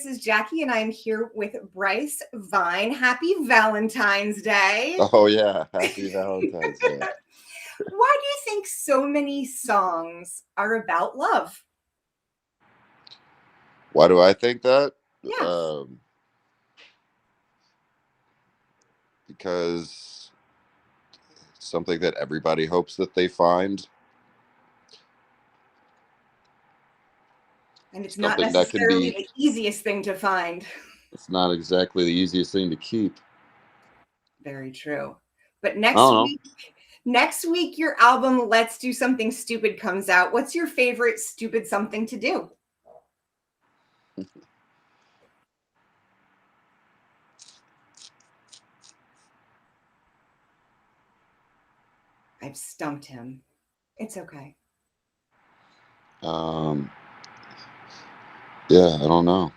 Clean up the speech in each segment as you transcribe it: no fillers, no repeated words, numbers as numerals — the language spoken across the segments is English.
This is Jackie, and I'm here with Bryce Vine. Happy Valentine's Day. Oh yeah, happy Valentine's Day. Why do you think so many songs are about love? Why do I think that? Yes. Um, because it's something that everybody hopes that they find. And it's not Something that can necessarily be. the easiest thing to find. It's not exactly the easiest thing to keep. Very true. But I don't know. next week, your album Let's Do Something Stupid comes out. What's your favorite stupid something to do? I've stumped him. It's okay. Um, yeah, I don't know.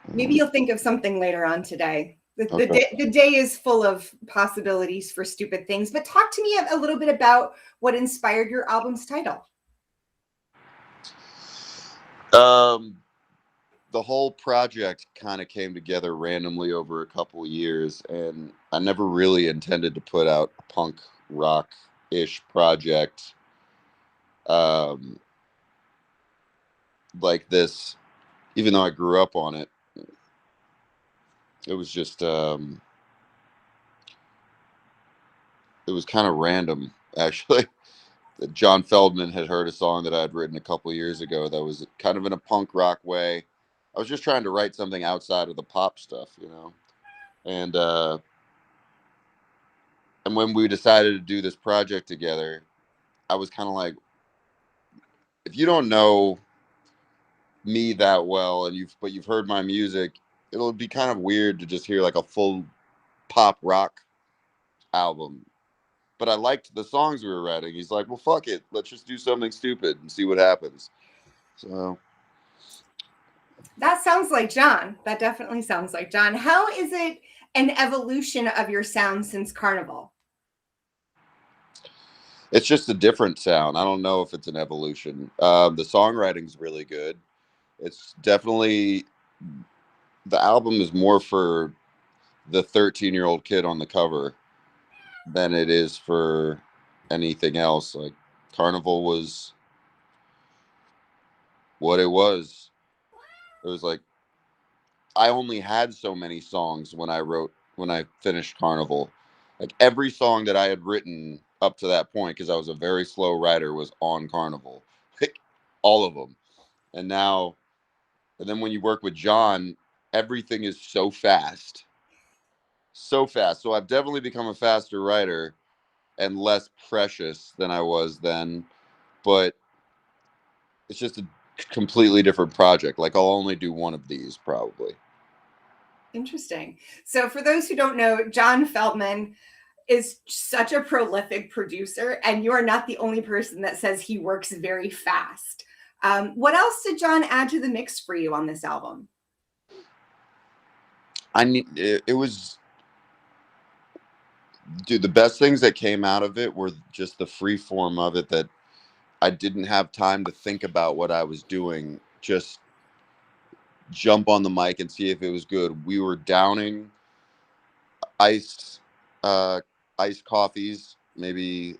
Maybe you'll think of something later on today. Okay. The day is full of possibilities for stupid things, but talk to me a little bit about what inspired your album's title. Um, the whole project kind of came together randomly over a couple of years, and I never really intended to put out a punk rock ish project. Um, like this, even though I grew up on it, it was just it was kind of random actually. John Feldmann had heard a song that I had written a couple of years ago that was kind of in a punk rock way. I was just trying to write something outside of the pop stuff, And and when we decided to do this project together, I was kind of like, if you don't know me that well and you've heard my music, it'll be kind of weird to just hear like a full pop rock album. But I liked the songs we were writing. He's like, well, fuck it. Let's just do something stupid and see what happens. So, That sounds like John. That definitely sounds like John. How is it an evolution of your sound since Carnival? it's just a different sound. I don't know if it's an evolution. The songwriting's really good. It's definitely, the album is more for the 13-year-old kid on the cover than it is for anything else. Like, Carnival was what it was. It was like, I only had so many songs when I finished Carnival. Like, every song that I had written up to that point, because I was a very slow writer, was on Carnival. Like, all of them. And now, and then when you work with John, everything is so fast. So fast. So I've definitely become a faster writer and less precious than I was then. But it's just a completely different project. Like, I'll only do one of these probably. Interesting. So, for those who don't know, John Feldmann is such a prolific producer, and you are not the only person that says he works very fast. What else did John add to the mix for you on this album? It was, dude, the best things that came out of it were just the free form of it, that I didn't have time to think about what I was doing. Just jump on the mic and see if it was good. We were downing iced uh iced coffees maybe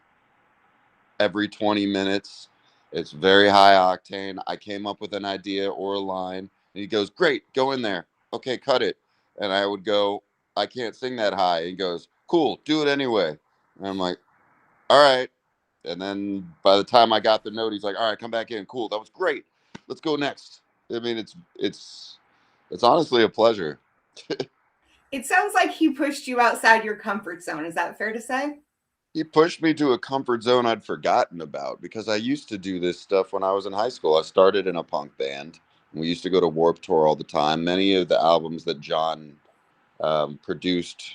every 20 minutes. It's very high octane. I came up with an idea or a line, and he goes, "Great, go in there. Okay, cut it." And I would go, "I can't sing that high." He goes, "Cool, do it anyway." And I'm like, "All right." And then by the time I got the note, he's like, "All right, come back in. Cool, that was great. Let's go next." I mean, it's honestly a pleasure. It sounds like he pushed you outside your comfort zone. Is that fair to say? He pushed me to a comfort zone I'd forgotten about, because I used to do this stuff when I was in high school. I started in a punk band. We used to go to Warped Tour all the time. Many of the albums that John produced,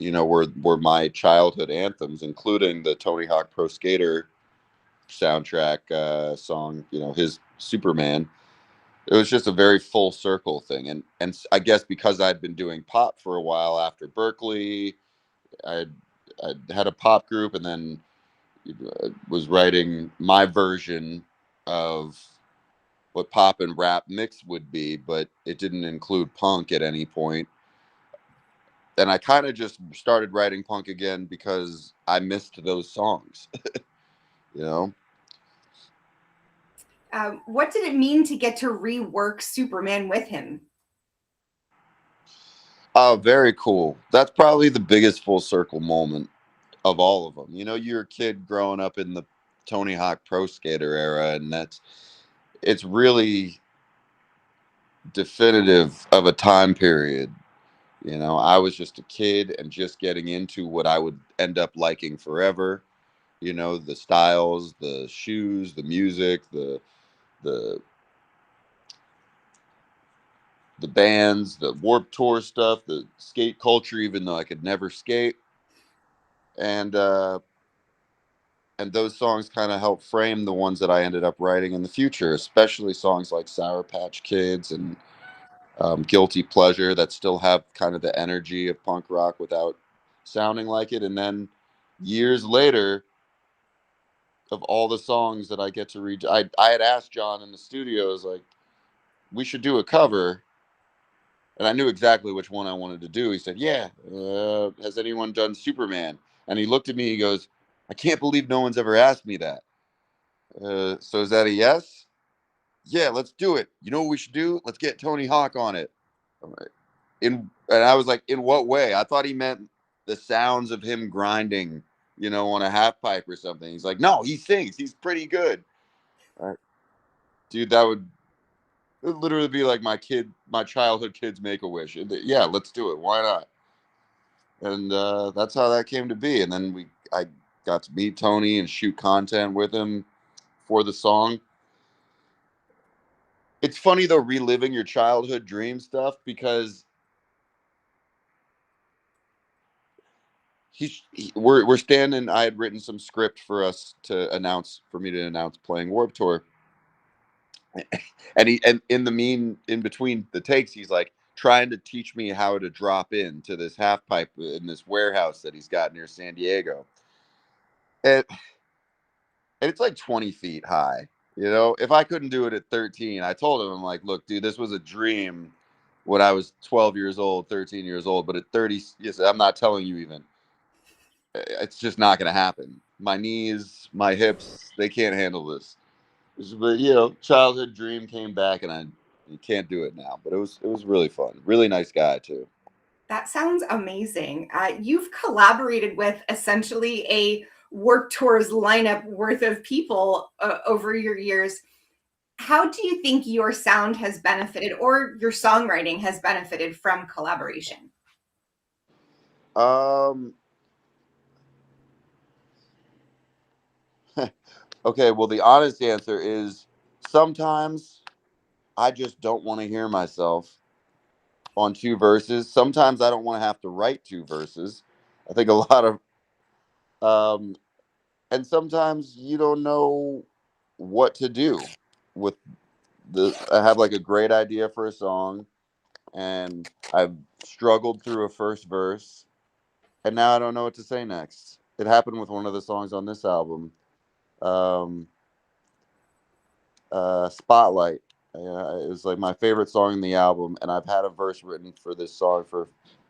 were my childhood anthems, including the Tony Hawk Pro Skater soundtrack song. His Superman. It was just a very full circle thing, and I guess because I'd been doing pop for a while after Berkeley, I I had a pop group, and then was writing my version of what pop and rap mix would be, but it didn't include punk at any point. And I kind of just started writing punk again because I missed those songs, you know? What did it mean to get to rework Superman with him? Oh, very cool. That's probably the biggest full circle moment of all of them. You know, you're a kid growing up in the Tony Hawk Pro Skater era, and it's really definitive of a time period. You know, I was just a kid and just getting into what I would end up liking forever. You know, the styles, the shoes, the music, the the bands, the Warp Tour stuff, the skate culture, even though I could never skate. And and those songs kind of help frame the ones that I ended up writing in the future, especially songs like Sour Patch Kids and Guilty Pleasure that still have kind of the energy of punk rock without sounding like it. And then years later, of all the songs that I get to read, I had asked John in the studios, like, we should do a cover. And I knew exactly which one I wanted to do. He said, yeah, has anyone done Superman? And he looked at me, he goes, I can't believe no one's ever asked me that. So is that a yes? Yeah, let's do it. You know what we should do? Let's get Tony Hawk on it. I'm like, and I was like, in what way? I thought he meant the sounds of him grinding, you know, on a half pipe or something. He's like, no, he sings. He's pretty good. Right. Dude, that would it would literally be like my childhood kid's make a wish. Yeah, let's do it. Why not? And that's how that came to be. And then I got to meet Tony and shoot content with him for the song. It's funny though, reliving your childhood dream stuff because we're standing. I had written some script for me to announce playing Warp Tour, and in between the takes, he's like trying to teach me how to drop into this half pipe in this warehouse that he's got near San Diego, and, and it's like 20 feet high. You know, if I couldn't do it at 13, I told him, I'm like, look, dude, this was a dream when I was 12 years old, 13 years old, but at 30, yes, I'm not telling you even. It's just not going to happen. My knees, my hips, they can't handle this. But you know, childhood dream came back, and I you can't do it now. But it was really fun. Really nice guy too. That sounds amazing. You've collaborated with essentially a Work Tours lineup worth of people over your years. How do you think your sound has benefited or your songwriting has benefited from collaboration? Um. Okay. Well, the honest answer is sometimes I just don't want to hear myself on two verses. Sometimes I don't want to have to write two verses. I think a lot of um, and sometimes you don't know what to do with I have like a great idea for a song, and I've struggled through a first verse, and now I don't know what to say next. It happened with one of the songs on this album, um, Spotlight. It was like my favorite song in the album, and I've had a verse written for this song for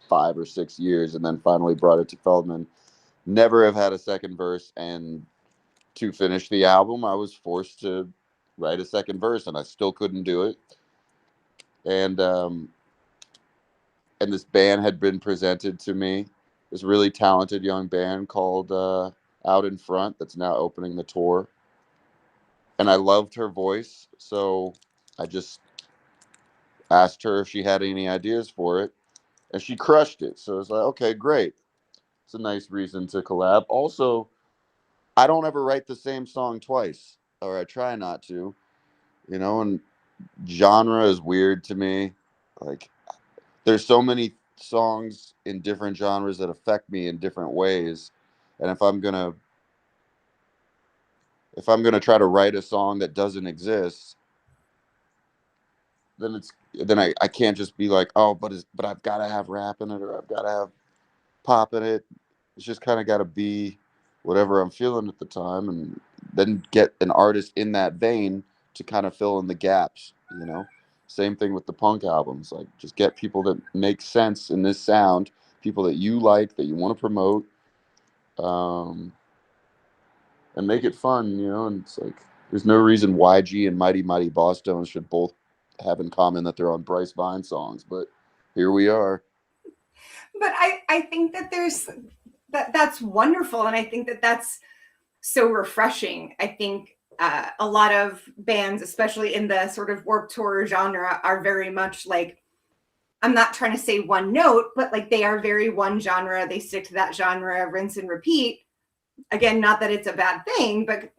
5 or 6 years, and then finally brought it to Feldmann. Never have had a second verse, and to finish the album, I was forced to write a second verse, and I still couldn't do it. And and this band had been presented to me, this really talented young band called Out in Front, that's now opening the tour. And I loved her voice, so I just asked her if she had any ideas for it, and she crushed it. So it's like, okay, great. It's a nice reason to collab. Also, I don't ever write the same song twice, or I try not to. You know, and genre is weird to me. Like, there's so many songs in different genres that affect me in different ways, and if I'm gonna try to write a song that doesn't exist, then I can't just be like, oh, but I've got to have rap in it, or I've got to have pop in it. It's just kind of got to be whatever I'm feeling at the time, and then get an artist in that vein to kind of fill in the gaps, you know. Same thing with the punk albums. Like, just get people that make sense in this sound, people that you like, that you want to promote, um, and make it fun, you know. And it's like, there's no reason YG and Mighty Mighty Boss Stones should both have in common that they're on Bryce Vine songs, but here we are. But I think that that's wonderful, and I think that that's so refreshing. I think a lot of bands, especially in the sort of Warped Tour genre, are very much like, I'm not trying to say one note, but like they are very one genre. They stick to that genre, rinse and repeat. Again, not that it's a bad thing, but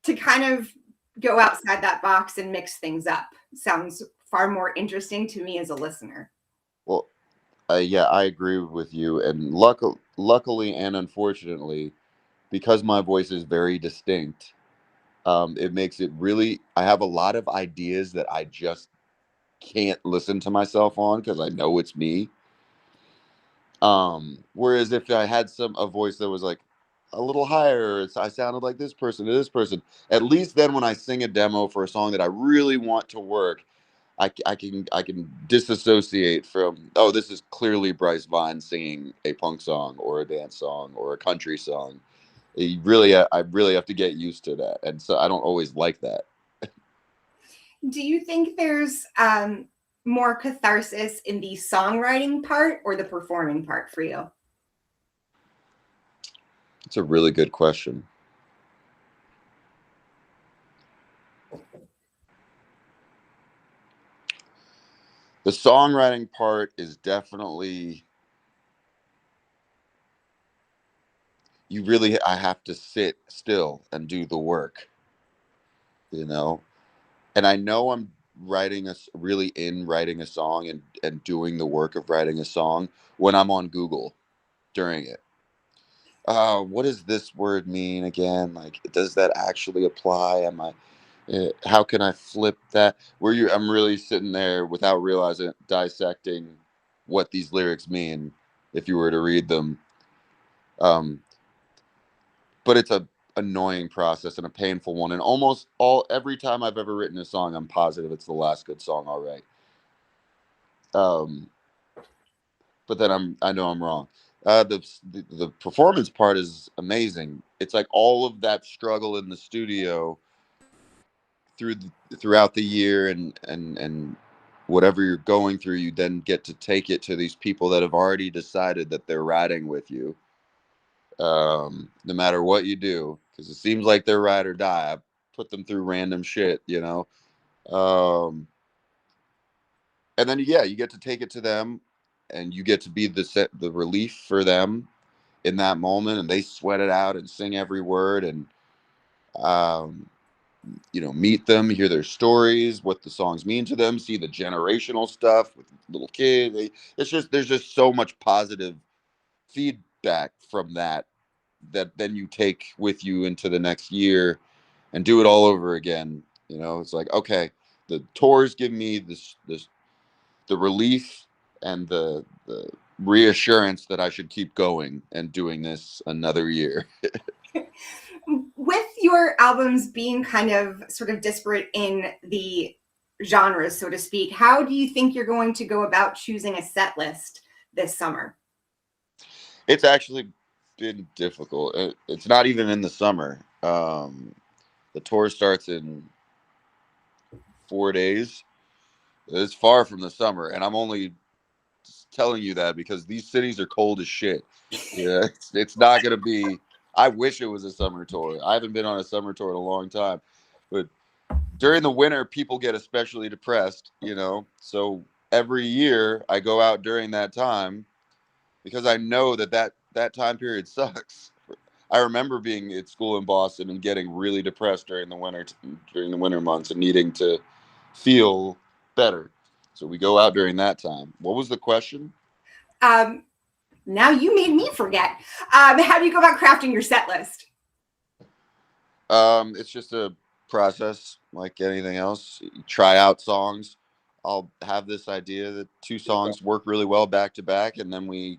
to kind of go outside that box and mix things up sounds far more interesting to me as a listener. Well, yeah, I agree with you. And luckily and unfortunately, because my voice is very distinct, it makes it really. I have a lot of ideas that I just can't listen to myself on because I know it's me. Whereas if I had a voice that was like a little higher, I sounded like this person to this person. At least then, when I sing a demo for a song that I really want to work, I can disassociate from, oh, this is clearly Bryce Vine singing a punk song or a dance song or a country song. I really have to get used to that, and so I don't always like that. Do you think there's more catharsis in the songwriting part or the performing part for you? It's a really good question. The songwriting part is definitely, I have to sit still and do the work, you know. And I know I'm really in writing a song and doing the work of writing a song when I'm on Google during it. What does this word mean again? Like, does that actually apply? How can I flip that? I'm really sitting there without realizing it, dissecting what these lyrics mean if you were to read them. Um, but it's a annoying process and a painful one. And almost every time I've ever written a song, I'm positive it's the last good song I'll write. Um, but then I know I'm wrong. The performance part is amazing. It's like all of that struggle in the studio throughout the year, and whatever you're going through, you then get to take it to these people that have already decided that they're riding with you, no matter what you do, because it seems like they're ride or die. I put them through random shit, you know. And then, yeah, you get to take it to them, and you get to be the relief for them in that moment, and they sweat it out and sing every word, and um, meet them, hear their stories, what the songs mean to them, see the generational stuff with little kids. There's just so much positive feedback from that then you take with you into the next year and do it all over again. It's like, okay, the tours give me this the relief and the reassurance that I should keep going and doing this another year. With your albums being kind of sort of disparate in the genres, so to speak, how do you think you're going to go about choosing a set list this summer? It's actually been difficult. It's not even in the summer. The tour starts in 4 days. It's far from the summer, and I'm only telling you that because these cities are cold as shit. Yeah, it's not gonna be. I wish it was a summer tour. I haven't been on a summer tour in a long time, but during the winter, people get especially depressed. So every year I go out during that time because I know that time period sucks. I remember being at school in Boston and getting really depressed during the winter months and needing to feel better. So we go out during that time. What was the question? Um, Now you made me forget. How do you go about crafting your set list? It's just a process like anything else. You try out songs. I'll have this idea that two songs work really well back to back, and then we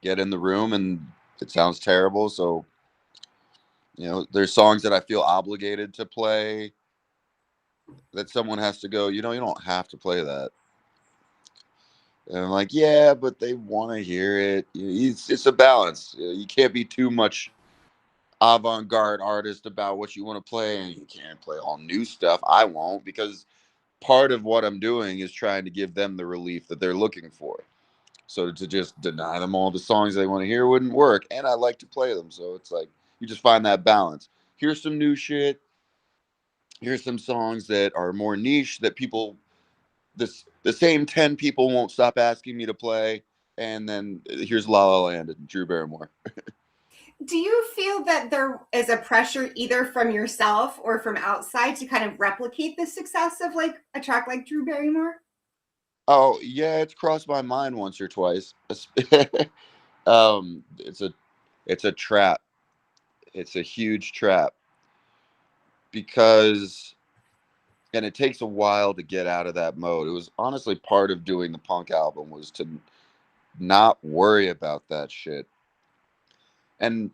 get in the room and it sounds terrible. So, there's songs that I feel obligated to play that someone has to go, you know, you don't have to play that. And I'm like, yeah, but they want to hear it. It's a balance. You can't be too much avant-garde artist about what you want to play, and you can't play all new stuff. I won't, because part of what I'm doing is trying to give them the relief that they're looking for. So to just deny them all the songs they want to hear wouldn't work, and I like to play them. So it's like you just find that balance. Here's some new shit. Here's some songs that are more niche that people, the same 10 people won't stop asking me to play. And then here's La La Land and Drew Barrymore. Do you feel that there is a pressure either from yourself or from outside to kind of replicate the success of like a track like Drew Barrymore? Oh yeah, it's crossed my mind once or twice. It's a trap. It's a huge trap, because and it takes a while to get out of that mode. It was honestly part of doing the punk album, was to not worry about that shit. And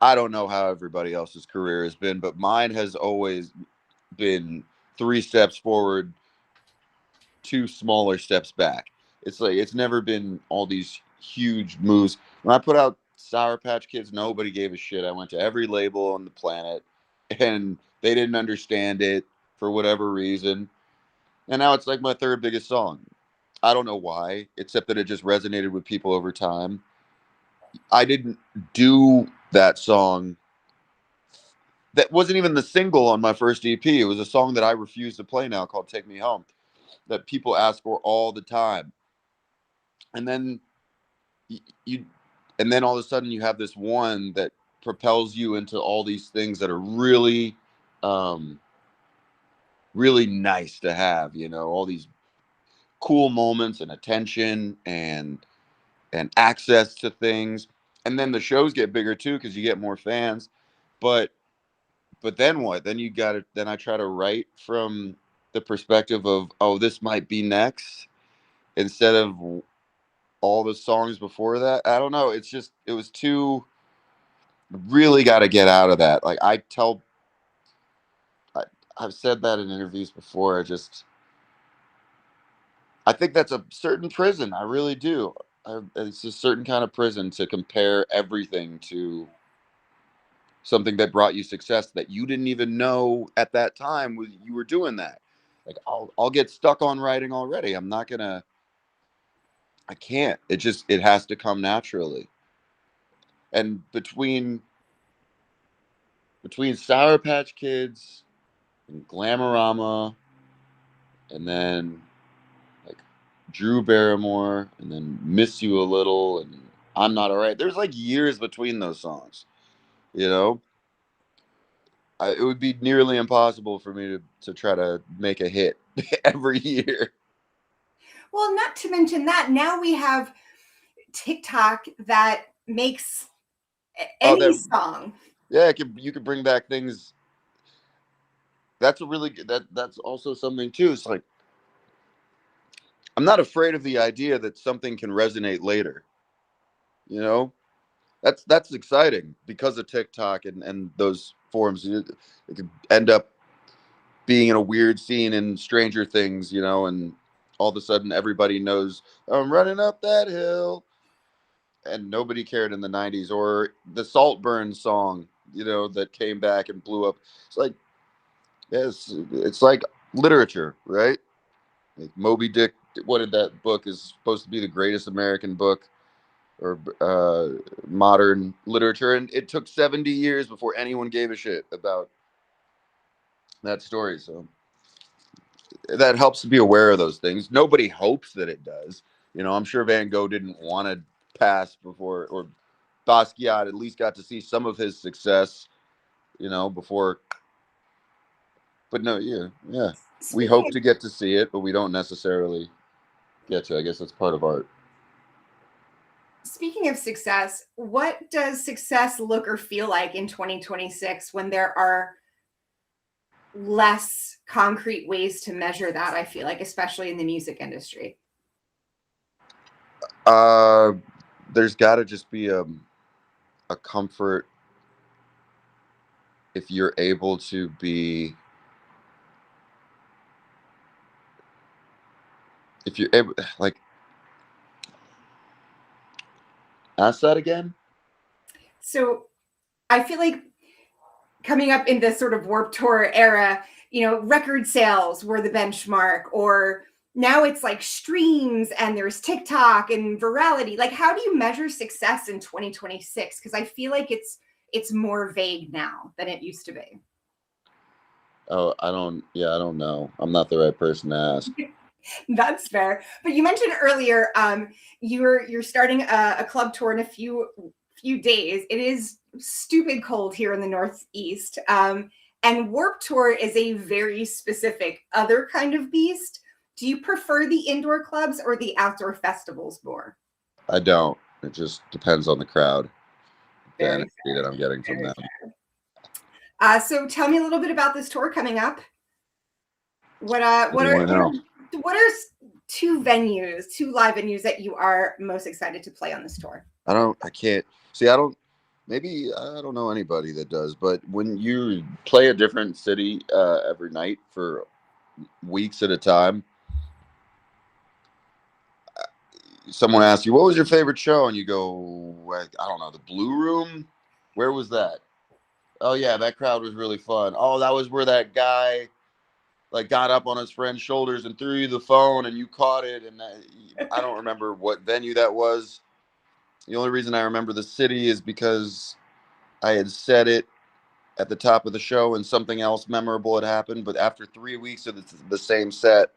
I don't know how everybody else's career has been, but mine has always been 3 steps forward, 2 smaller steps back. It's like it's never been all these huge moves. When I put out Sour Patch Kids, nobody gave a shit. I went to every label on the planet, and they didn't understand it for whatever reason. And now it's like my third biggest song. I don't know why, except that it just resonated with people over time. I didn't do that song. That wasn't even the single on my first EP. It was a song that I refuse to play now, called Take Me Home, that people ask for all the time. And then you and then all of a sudden you have this one that propels you into all these things that are really um really nice to have, you know, all these cool moments and attention and access to things. And then the shows get bigger too, because you get more fans. but but then what? Then you got to then I try to write from the perspective of, oh, this might be next, instead of all the songs before that. I don't know, it's just, it was too, really got to get out of that. Like I, I've said that in interviews before. I think that's a certain prison. I really do. It's a certain kind of prison to compare everything to something that brought you success that you didn't even know at that time you were doing that. Like I'll get stuck on writing already. I'm not gonna. I can't. It has to come naturally. And between Sour Patch Kids and Glamorama, and then like Drew Barrymore, and then Miss You a Little, and I'm Not Alright. There's like years between those songs. You know, it would be nearly impossible for me to try to make a hit every year. Well, not to mention that now we have TikTok that makes Oh, any song. yeah, you could bring back things. That's a really good, that's also something too. It's like I'm not afraid of the idea that something can resonate later. You know, that's exciting because of TikTok and those forums. It could end up being in a weird scene in Stranger Things, you know, and all of a sudden everybody knows I'm running up that hill, and nobody cared in the '90s. Or the Saltburn song, you know, that came back and blew up. It's like, yes, it's like literature, right? Like Moby Dick. What did that book is supposed to be the greatest American book or modern literature, and it took 70 years before anyone gave a shit about that story. So that helps to be aware of those things. Nobody hopes that it does. You know, I'm sure Van Gogh didn't want to pass before, or Basquiat at least got to see some of his success, you know, before. But no, yeah, yeah. We Speaking hope of to get to see it, but we don't necessarily get to. I guess that's part of art. speaking of success, what does success look or feel like in 2026 when there are less concrete ways to measure that? I feel like, especially in the music industry. Uh, there's got to just be a comfort if you're able to be if you're able, like, ask that again. So I feel like coming up in this sort of Warped Tour era, record sales were the benchmark, or now it's like streams and there's TikTok and virality. Like, how do you measure success in 2026? Because I feel like it's more vague now than it used to be. Oh, I don't know. I'm not the right person to ask. That's fair. But you mentioned earlier, you're starting a club tour in a few days. It is stupid cold here in the Northeast. And Warped Tour is a very specific other kind of beast. Do you prefer the indoor clubs or the outdoor festivals more? I don't. It just depends on the crowd, the Very energy that I'm getting from very them. So tell me a little bit about this tour coming up. What What do you want to know? what are two live venues that you are most excited to play on this tour? I can't see. Maybe I don't know anybody that does, but when you play a different city every night for weeks at a time, someone asks you, "What was your favorite show?" and you go, "I don't know, the Blue Room. Where was that? Oh yeah, that crowd was really fun. Oh, that was where that guy like got up on his friend's shoulders and threw you the phone and you caught it." And I don't remember what venue that was. The only reason I remember the city is because I had said it at the top of the show and something else memorable had happened. But after 3 weeks of the same set,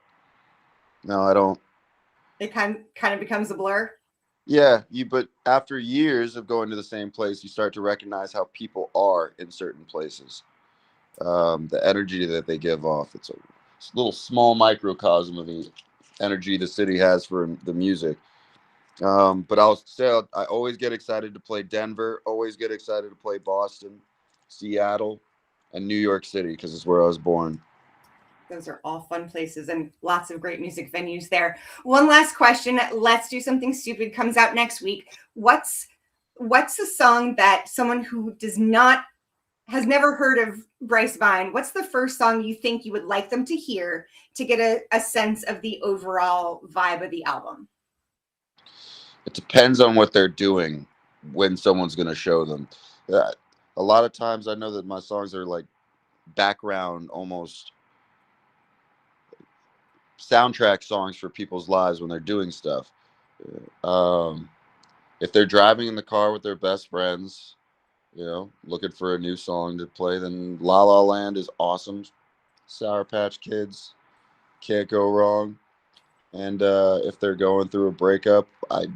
no, I don't. It kind of becomes a blur. Yeah, but after years of going to the same place, you start to recognize how people are in certain places. The energy that they give off. It's a little small microcosm of the energy the city has for the music. But I'll say I always get excited to play Denver, always get excited to play Boston, Seattle, and New York City because it's where I was born. Those are all fun places and lots of great music venues there. One last question. Let's Do Something Stupid comes out next week. What's a song that someone who has never heard of Bryce Vine, what's the first song you think you would like them to hear to get a sense of the overall vibe of the album? It depends on what they're doing when someone's going to show them. A lot of times I know that my songs are like background, almost soundtrack songs for people's lives when they're doing stuff. If they're driving in the car with their best friends, looking for a new song to play, then La La Land is awesome. Sour Patch Kids, can't go wrong. And if they're going through a breakup, I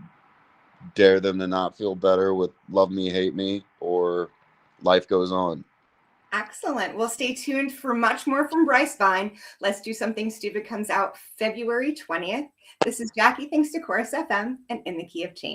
dare them to not feel better with Love Me, Hate Me, or Life Goes On. Excellent. Well, stay tuned for much more from Bryce Vine. Let's Do Something Stupid comes out February 20th. This is Jackie, thanks to Chorus FM and In the Key of Change.